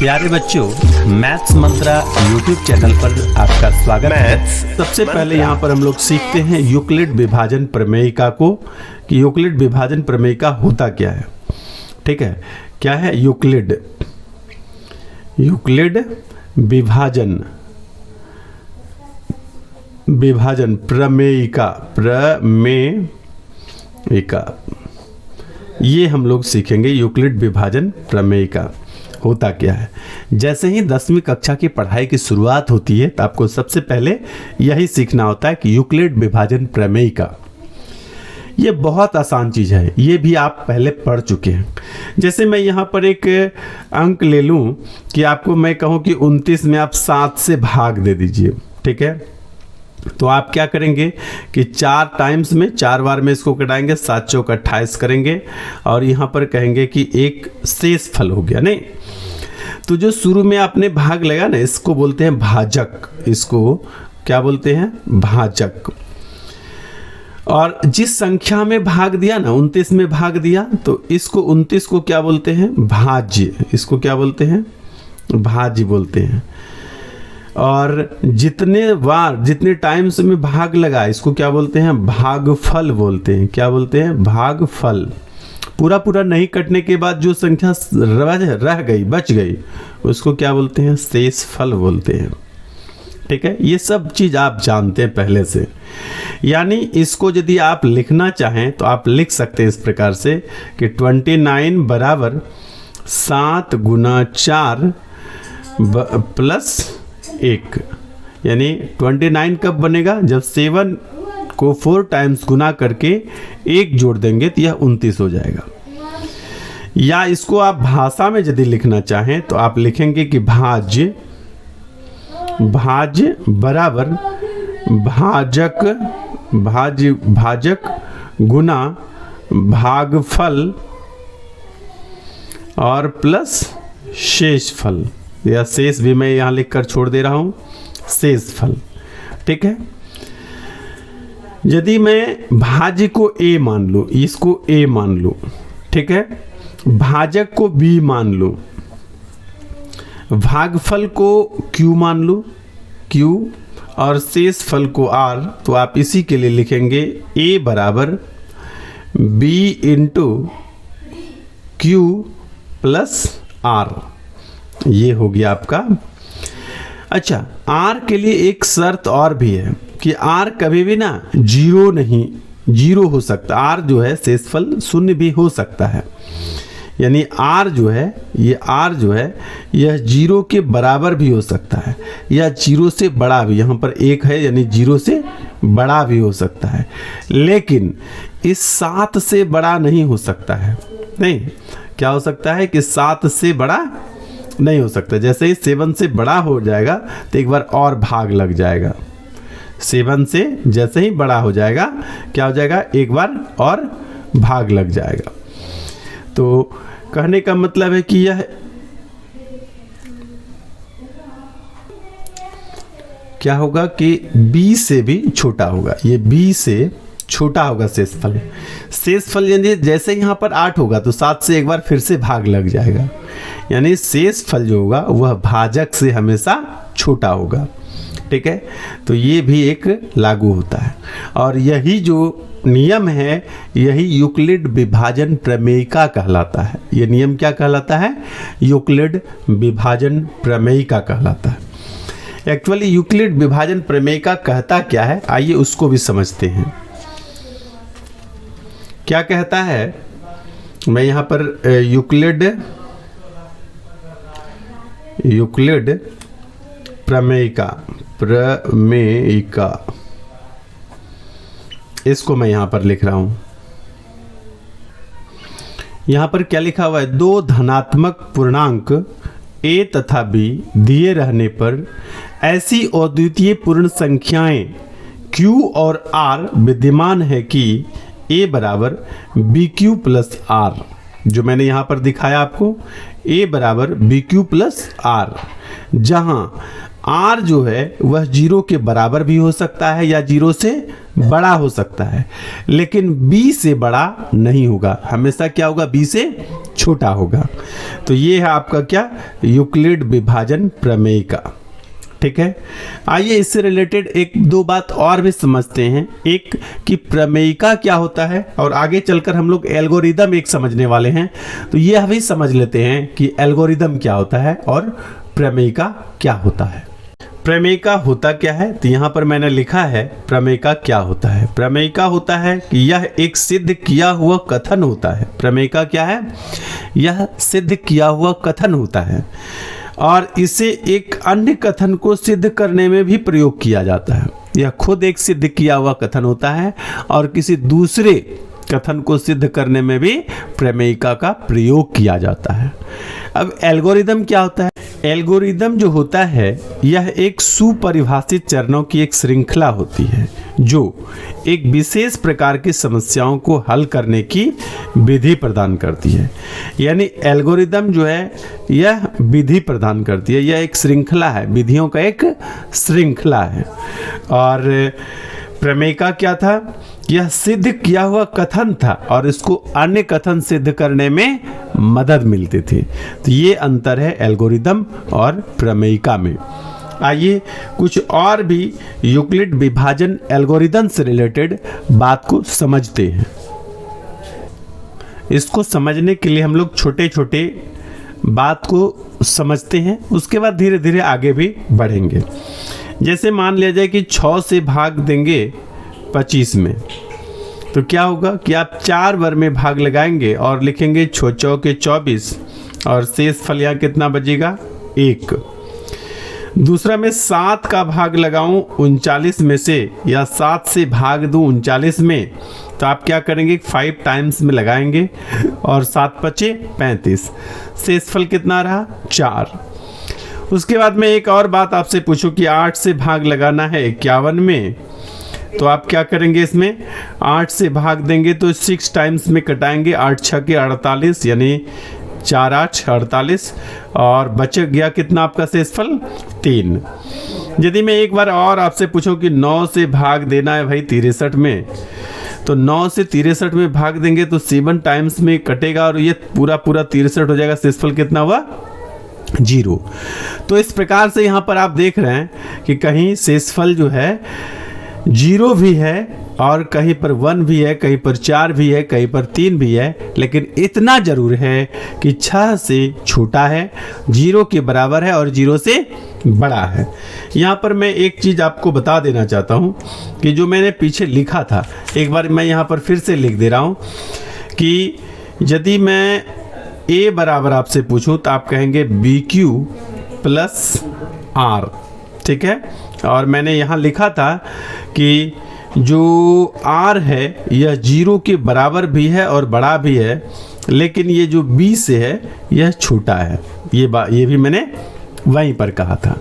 प्यारे बच्चों, मैथ्स मंत्रा YouTube channel पर आपका स्वागत है। सबसे पहले यहाँ पर हम लोग सीखते हैं यूक्लिड विभाजन प्रमेयिका को, कि यूक्लिड विभाजन प्रमेयिका होता क्या है। ठीक है, क्या है यूक्लिड विभाजन प्रमेयिका, ये हम लोग सीखेंगे। यूक्लिड विभाजन प्रमेयिका होता क्या है। जैसे ही 10वीं कक्षा की पढ़ाई की शुरुआत होती है तो आपको सबसे पहले यही सीखना होता है कि यूक्लिड विभाजन प्रमेयिका। ये बहुत आसान चीज़ है, ये भी आप पहले पढ़ चुके हैं। जैसे मैं यहाँ पर एक अंक ले लूँ कि आपको मैं कहूँ कि 29 में आप 7 से भाग दे दीजिए। ठीक है, तो आप क्या करेंगे कि 4 टाइम्स में 4 बार में इसको कटाएंगे, 7 चौक 28 करेंगे और यहाँ पर कहेंगे कि एक शेष फल हो गया। नहीं, तो जो शुरू में आपने भाग लगा ना, इसको बोलते हैं भाजक। इसको क्या बोलते हैं? भाजक। और जिस संख्या में भाग दिया ना, 29 में भाग दिया, तो इसको 29 को क्या बोलते हैं? भाज्य। इसको क्या बोलते हैं? भाज्य बोलते हैं। और जितने टाइम्स में भाग लगा, इसको क्या बोलते हैं? भागफल बोलते हैं। क्या बोलते हैं? भागफल। पूरा नहीं कटने के बाद जो संख्या रह गई, बच गई, उसको क्या बोलते हैं? शेषफल बोलते हैं। ठीक है, ये सब चीज़ आप जानते हैं पहले से। यानी इसको यदि आप लिखना चाहें तो आप लिख सकते हैं इस प्रकार से कि 29 बराबर 7 गुना 4 प्लस 1। यानी 29 कब बनेगा? जब 7 को 4 टाइम्स गुना करके 1 जोड़ देंगे तो यह 29 हो जाएगा। या इसको आप भाषा में यदि लिखना चाहें तो आप लिखेंगे कि भाज्य बराबर भाजक गुना भागफल और प्लस शेषफल, या शेष भी मैं यहाँ लिखकर छोड़ दे रहा हूँ, शेषफल। ठीक है, यदि मैं भाज्य को a मान लूँ, इसको a मान लूँ, ठीक है, भाजक को b मान लूँ, भागफल को q मान लूँ, q, और शेषफल को r, तो आप इसी के लिए लिखेंगे a बराबर b into q plus r। ये हो गया आपका। अच्छा, r के लिए एक शर्त और भी है कि r कभी भी ना जीरो हो सकता। r जो है शेषफल शून्य भी हो सकता है। यानी r जो है यह 0 के बराबर भी हो सकता है, या 0 से बड़ा भी। यहाँ पर 1 है, यानी 0 से बड़ा भी हो सकता है, लेकिन इस 7 से बड़ा नहीं हो सकता है। नहीं, क्या हो सकता है कि 7 से बड़ा नहीं हो सकता। जैसे ही 7 से बड़ा हो जाएगा तो एक बार और भाग लग जाएगा। 7 से जैसे ही बड़ा हो जाएगा, क्या हो जाएगा? एक बार और भाग लग जाएगा। तो कहने का मतलब है कि यह क्या होगा कि b से भी छोटा होगा। ये b से छोटा होगा शेषफल। यानी जैसे यहाँ पर 8 होगा तो 7 से एक बार फिर से भाग लग जाएगा। यानी शेषफल जो होगा वह भाजक से हमेशा छोटा होगा। ठीक है, तो ये भी एक लागू होता है। और यही जो नियम है, यही यूक्लिड विभाजन प्रमेयिका कहलाता है। ये नियम क्या कहलाता है? यूक्लिड विभाजन प्रमेयिका कहलाता है। एक्चुअली यूक्लिड विभाजन प्रमेयिका कहता क्या है, आइए उसको भी समझते हैं। क्या कहता है? मैं यहाँ पर यूक्लिड प्रमेयिका इसको मैं यहाँ पर लिख रहा हूँ। यहाँ पर क्या लिखा हुआ है? 2 धनात्मक पूर्णांक a तथा b दिए रहने पर ऐसी अद्वितीय पूर्ण संख्याएं q और r विद्यमान है कि a बराबर bq प्लस r। जो मैंने यहाँ पर दिखाया आपको, a बराबर bq प्लस r, जहाँ आर जो है वह 0 के बराबर भी हो सकता है या 0 से बड़ा हो सकता है, लेकिन b से बड़ा नहीं होगा, हमेशा क्या होगा, b से छोटा होगा। तो ये है आपका क्या, यूक्लिड विभाजन प्रमेय का। ठीक है, आइए इससे रिलेटेड एक दो बात और भी समझते हैं। एक कि प्रमेयिका क्या होता है, और आगे चलकर हम लोग एल्गोरिदम एक समझने वाले हैं, तो यह भी समझ लेते हैं कि एल्गोरिदम क्या होता है और प्रमेयिका क्या होता है। प्रमेयिका होता क्या है, तो यहाँ पर मैंने लिखा है प्रमेयिका क्या होता है। प्रमेयिका होता है कि यह एक सिद्ध किया हुआ कथन होता है। प्रमेयिका क्या है, यह सिद्ध किया हुआ कथन होता है और इसे एक अन्य कथन को सिद्ध करने में भी प्रयोग किया जाता है। यह खुद एक सिद्ध किया हुआ कथन होता है और किसी दूसरे कथन को सिद्ध करने में भी प्रमेयिका का प्रयोग किया जाता है। अब एल्गोरिदम क्या होता है, एल्गोरिदम जो होता है यह एक सुपरिभाषित चरणों की एक श्रृंखला होती है जो एक विशेष प्रकार की समस्याओं को हल करने की विधि प्रदान करती है। यानी एल्गोरिदम जो है यह विधि प्रदान करती है, यह एक श्रृंखला है, विधियों का एक श्रृंखला है। और प्रमेयिका क्या था, यह सिद्ध किया हुआ कथन था और इसको अन्य कथन सिद्ध करने में मदद मिलती थी। तो ये अंतर है एल्गोरिदम और प्रमेयिका में। आइए कुछ और भी यूक्लिड विभाजन एल्गोरिदम से रिलेटेड बात को समझते हैं। इसको समझने के लिए हम लोग छोटे छोटे बात को समझते हैं, उसके बाद धीरे धीरे आगे भी बढ़ेंगे। जैसे मान लिया जाए कि 6 से भाग देंगे 25 में, तो क्या होगा कि आप 4 बार में भाग लगाएंगे और लिखेंगे 6 चौके 24 और शेष फल यहाँ कितना बचेगा, 1। दूसरा में 7 का भाग लगाऊं 39 में से या 7 से भाग दूं 39 में, तो आप क्या करेंगे 5 टाइम्स में लगाएंगे और 7 बचे 35, शेष फल कितना रहा, 4। उसके बाद में एक और बात आपसे पूछूं कि 8 से भाग लगाना है 51 में, तो आप क्या करेंगे, इसमें 8 से भाग देंगे तो 6 टाइम्स में कटाएंगे, 8 6 के 48 यानी 4 8 48 और बच गया कितना आपका शेषफल 3। यदि मैं एक बार और आपसे पूछूं कि 9 से भाग देना है भाई 63 में, तो 9 से 63 में भाग देंगे तो 7 टाइम्स में कटेगा और ये पूरा 63 हो जाएगा, शेषफल कितना हुआ, 0। तो इस प्रकार से यहाँ पर आप देख रहे हैं कि कहीं शेषफल जो है 0 भी है और कहीं पर 1 भी है, कहीं पर 4 भी है, कहीं पर 3 भी है, लेकिन इतना जरूर है कि 6 से छोटा है, 0 के बराबर है और 0 से बड़ा है। यहाँ पर मैं एक चीज़ आपको बता देना चाहता हूँ कि जो मैंने पीछे लिखा था, एक बार मैं यहाँ पर फिर से लिख दे रहा हूँ कि यदि मैं a बराबर आपसे पूछूं तो आप कहेंगे BQ प्लस R, ठीक है। और मैंने यहाँ लिखा था कि जो R है यह 0 के बराबर भी है और बड़ा भी है, लेकिन ये जो B से है यह छोटा है। ये भी मैंने वहीं पर कहा था।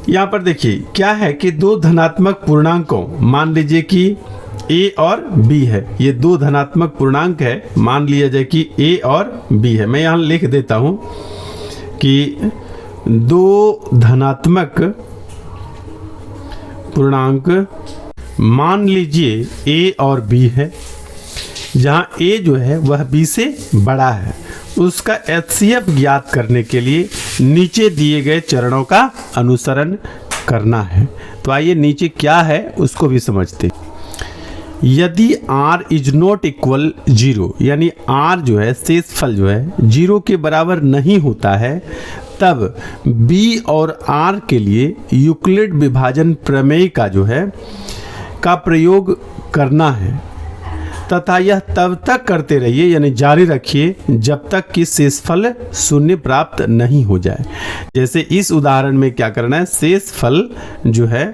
यहाँ पर देखिए क्या है कि 2 धनात्मक पूर्णांकों, मान लीजिए कि A और B है, ये 2 धनात्मक पूर्णांक है, मान लिया जाए कि A और B है। मैं यहाँ लिख देता हूँ कि 2 धनात्मक पूर्णांक मान लीजिए A और B है, जहाँ A जो है वह B से बड़ा है। उसका HCF ज्ञात करने के लिए नीचे दिए गए चरणों का अनुसरण करना है। तो आइए नीचे क्या है उसको भी समझते। यदि R इज नॉट इक्वल 0, यानी R जो है शेषफल जो है 0 के बराबर नहीं होता है, तब B और R के लिए यूक्लिड विभाजन प्रमेय का जो है का प्रयोग करना है तथा यह तब तक करते रहिए, यानी जारी रखिए जब तक कि शेषफल शून्य प्राप्त नहीं हो जाए। जैसे इस उदाहरण में क्या करना है, शेषफल जो है,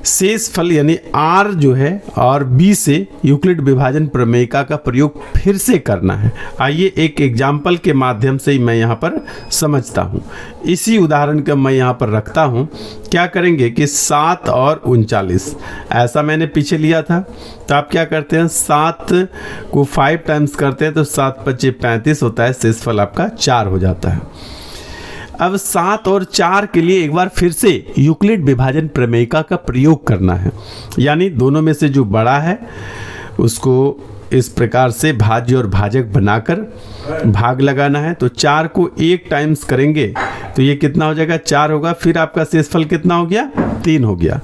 शेषफल यानी R जो है और B से यूक्लिड विभाजन प्रमेयिका का प्रयोग फिर से करना है। आइए एक एग्जाम्पल के माध्यम से मैं यहाँ पर समझता हूँ। इसी उदाहरण का मैं यहाँ पर रखता हूँ। क्या करेंगे कि 7 और 39 ऐसा मैंने पीछे लिया था, तो आप क्या करते हैं 7 को 5 टाइम्स करते हैं तो 7 × 5 = 35 होता है, शेषफल आपका 4 हो जाता है। अब 7 और 4 के लिए एक बार फिर से यूक्लिड विभाजन प्रमेयिका का प्रयोग करना है, यानी दोनों में से जो बड़ा है उसको इस प्रकार से भाज्य और भाजक बनाकर भाग लगाना है। तो 4 को 1 टाइम्स करेंगे तो ये कितना हो जाएगा, 4 होगा। फिर आपका शेषफल कितना हो गया, 3 हो गया।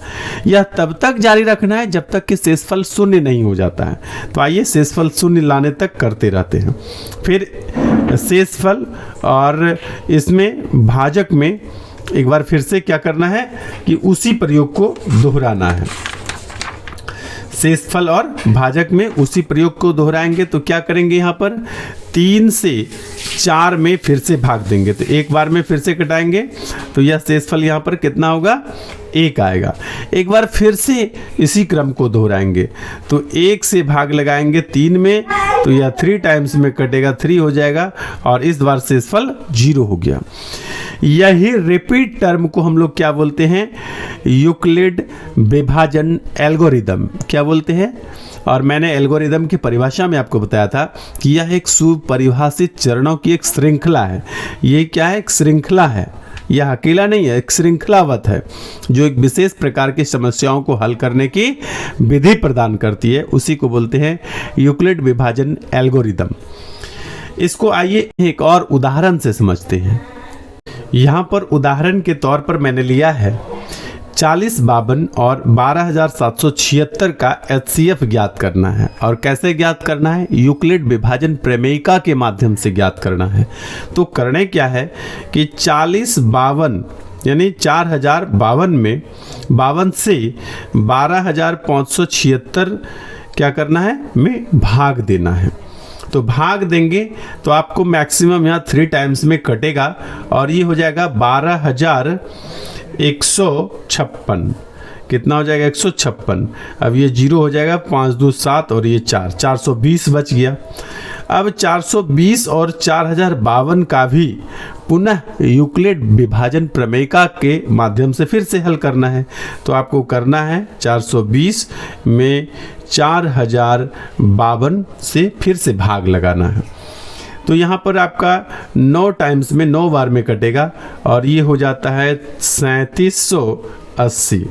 यह तब तक जारी रखना है जब तक कि शेषफल शून्य नहीं हो जाता है। तो आइए शेषफल शून्य लाने तक करते रहते हैं। फिर शेषफल और इसमें भाजक में एक बार फिर से क्या करना है कि उसी प्रयोग को दोहराना है। शेषफल और भाजक में उसी प्रयोग को दोहराएंगे तो क्या करेंगे, यहाँ पर 3 से 4 में फिर से भाग देंगे। तो एक बार में फिर से कटाएंगे तो यह शेषफल यहाँ पर कितना होगा, 1 आएगा। एक बार फिर से इसी क्रम को दोहराएंगे तो 1 से भाग लगाएंगे 3 में तो यह 3 टाइम्स में कटेगा, 3 हो जाएगा और इस बार शेषफल 0 हो गया। यही रिपीट टर्म को हम लोग क्या बोलते हैं, यूक्लिड विभाजन एल्गोरिदम क्या बोलते हैं। और मैंने एल्गोरिदम की परिभाषा में आपको बताया था कि यह एक सुपरिभाषित चरणों की एक श्रृंखला है। ये क्या है, एक श्रृंखला है, यह अकेला नहीं है, एक श्रृंखलावत है जो एक विशेष प्रकार की समस्याओं को हल करने की विधि प्रदान करती है। उसी को बोलते हैं यूक्लिड विभाजन एल्गोरिदम। इसको आइए एक और उदाहरण से समझते हैं। यहाँ पर उदाहरण के तौर पर मैंने लिया है 4052 और 12776 का HCF ज्ञात करना है। और कैसे ज्ञात करना है, यूक्लिड विभाजन प्रमेयिका के माध्यम से ज्ञात करना है। तो करने क्या है कि 4052 यानी 4052 में 52 से 12576 क्या करना है में भाग देना है। तो भाग देंगे तो आपको मैक्सिमम यहाँ 3 टाइम्स में कटेगा और ये हो जाएगा 12156। कितना हो जाएगा, 156। अब ये 0 हो जाएगा, 5 2 7 और ये 4, 420 बच गया। अब 420 और 4052 का भी पुनः यूक्लिड विभाजन प्रमेयिका के माध्यम से फिर से हल करना है। तो आपको करना है 420 में 4052 से फिर से भाग लगाना है। तो यहाँ पर आपका 9 टाइम्स में 9 बार में कटेगा और ये हो जाता है 3780।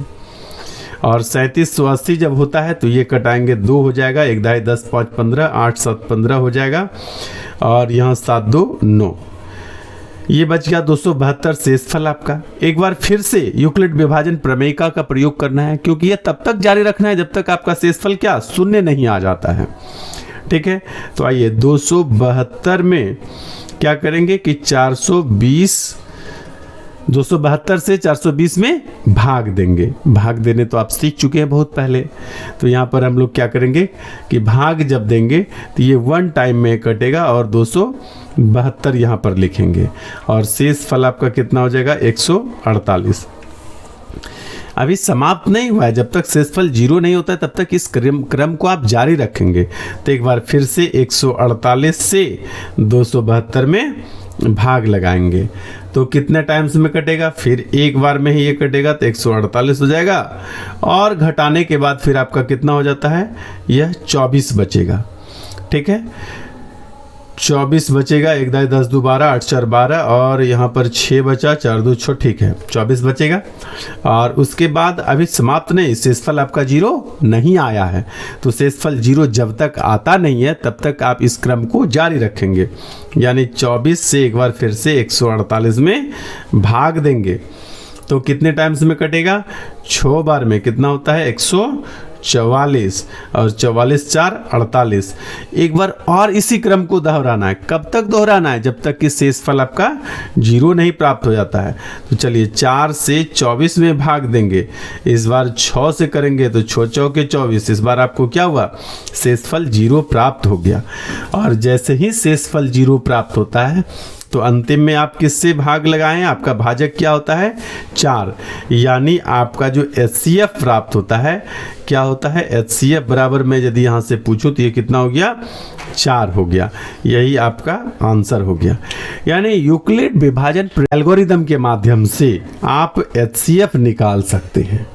और 3780 जब होता है तो ये कटाएंगे 2 हो जाएगा, 1 दाई 10 5 15 8 7 15 हो जाएगा और यहाँ 7 2 9, ये बच गया 272 शेषफल आपका। एक बार फिर से यूक्लिड विभाजन प्रमेयिका का प्रयोग करना है क्योंकि ये तब तक जारी रखना है जब तक आपका शेषफल क्या, शून्य नहीं आ जाता है। ठीक है, तो आइए 272 में क्या करेंगे कि 272 से 420 में भाग देंगे। भाग देने तो आप सीख चुके हैं बहुत पहले। तो यहाँ पर हम लोग क्या करेंगे कि भाग जब देंगे तो ये 1 टाइम में कटेगा और 272 यहाँ पर लिखेंगे और शेष फल आपका कितना हो जाएगा, 148। अभी समाप्त नहीं हुआ है, जब तक शेषफल 0 नहीं होता है तब तक इस क्रम को आप जारी रखेंगे। तो एक बार फिर से 148 से 272 में भाग लगाएंगे तो कितने टाइम्स में कटेगा, फिर एक बार में ही ये कटेगा तो 148 हो जाएगा और घटाने के बाद फिर आपका कितना हो जाता है, यह 24 बचेगा। ठीक है, 24 बचेगा, 1 दाई 10 2 12 8 4 12 और यहाँ पर 6 बचा, 4 2 6, ठीक है 24 बचेगा। और उसके बाद अभी समाप्त नहीं, शेषफल आपका 0 नहीं आया है। तो शेषफल 0 जब तक आता नहीं है तब तक आप इस क्रम को जारी रखेंगे, यानी 24 से एक बार फिर से 148 में भाग देंगे तो कितने टाइम्स में कटेगा, 6 बार में कितना होता है, 144 और 44 4 48। एक बार और इसी क्रम को दोहराना है। कब तक दोहराना है, जब तक कि शेषफल आपका 0 नहीं प्राप्त हो जाता है। तो चलिए 4 से 24 में भाग देंगे, इस बार 6 से करेंगे तो 6 चौके 24, इस बार आपको क्या हुआ, शेषफल 0 प्राप्त हो गया। और जैसे ही शेषफल 0 प्राप्त होता है तो अंतिम में आप किससे भाग लगाएं, आपका भाजक क्या होता है, 4, यानी आपका जो HCF प्राप्त होता है क्या होता है, HCF बराबर में यदि यहाँ से पूछो तो ये कितना हो गया, 4 हो गया। यही आपका आंसर हो गया। यानी यूक्लिड विभाजन एल्गोरिदम के माध्यम से आप HCF निकाल सकते हैं।